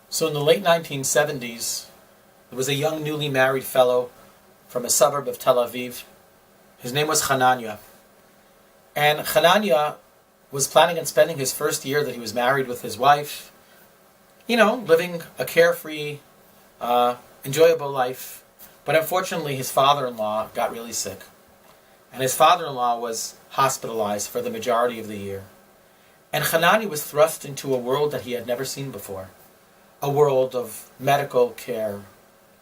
So in the late 1970s, there was a young newly married fellow from a suburb of Tel Aviv. His name was Hananya. And Hananya was planning on spending his first year that he was married with his wife, living a carefree, enjoyable life. But unfortunately, his father-in-law got really sick. And his father-in-law was hospitalized for the majority of the year. And Hananya was thrust into a world that he had never seen before. A world of medical care,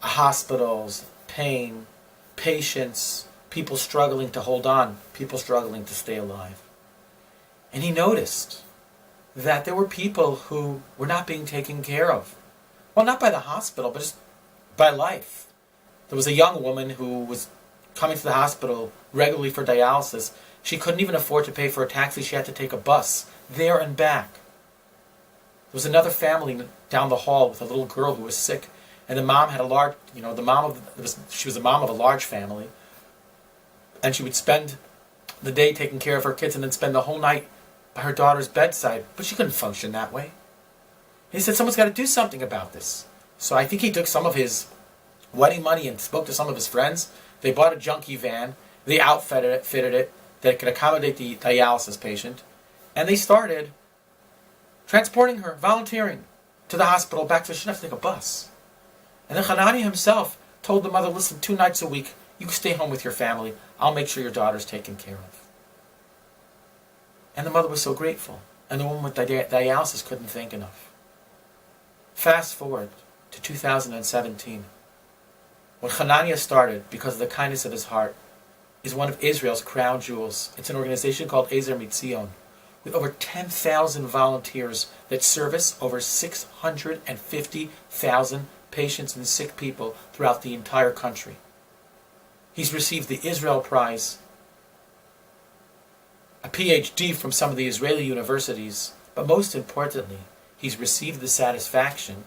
hospitals, pain, patients, people struggling to hold on, people struggling to stay alive. And he noticed that there were people who were not being taken care of. Well, not by the hospital, but just by life. There was a young woman who was coming to the hospital regularly for dialysis. She couldn't even afford to pay for a taxi. She had to take a bus there and back. There was another family down the hall with a little girl who was sick, and the mom had a large, she was the mom of a large family, and she would spend the day taking care of her kids and then spend the whole night by her daughter's bedside, but she couldn't function that way. He said, someone's got to do something about this. So I think he took some of his wedding money and spoke to some of his friends. They bought a junkie van, they fitted it that could accommodate the dialysis patient, and they started transporting her, volunteering, to the hospital back so she didn't have to take a bus. And then Hanani himself told the mother, listen, 2 nights a week, you can stay home with your family. I'll make sure your daughter's taken care of. And the mother was so grateful. And the woman with dialysis couldn't thank enough. Fast forward to 2017. When Hanania started, because of the kindness of his heart, is one of Israel's crown jewels. It's an organization called Ezer Mitzion, with over 10,000 volunteers that service over 650,000 patients and sick people throughout the entire country. He's received the Israel Prize, a PhD from some of the Israeli universities, but most importantly, he's received the satisfaction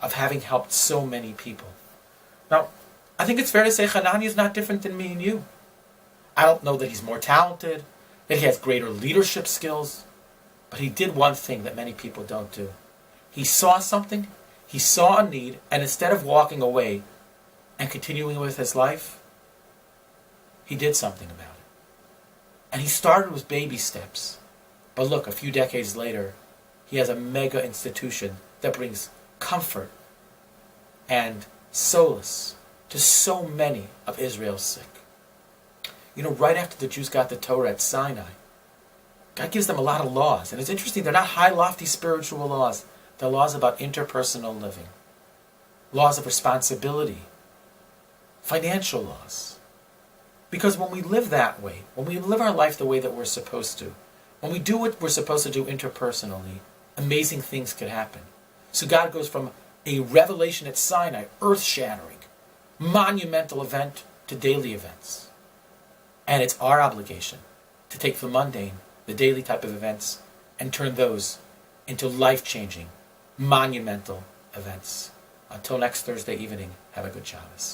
of having helped so many people. Now, I think it's fair to say Hanani is not different than me and you. I don't know that he's more talented, that he has greater leadership skills, but he did one thing that many people don't do. He saw something, he saw a need, and instead of walking away and continuing with his life, he did something about it. And he started with baby steps. But look, a few decades later, he has a mega institution that brings comfort and solace to so many of Israel's sick. Right after the Jews got the Torah at Sinai, God gives them a lot of laws. And it's interesting, they're not high, lofty spiritual laws. They're laws about interpersonal living, laws of responsibility, financial laws. Because when we live that way, when we live our life the way that we're supposed to, when we do what we're supposed to do interpersonally, amazing things could happen. So God goes from a revelation at Sinai, earth-shattering, monumental event, to daily events. And it's our obligation to take the mundane, the daily type of events, and turn those into life-changing, monumental events. Until next Thursday evening, have a good Shabbos.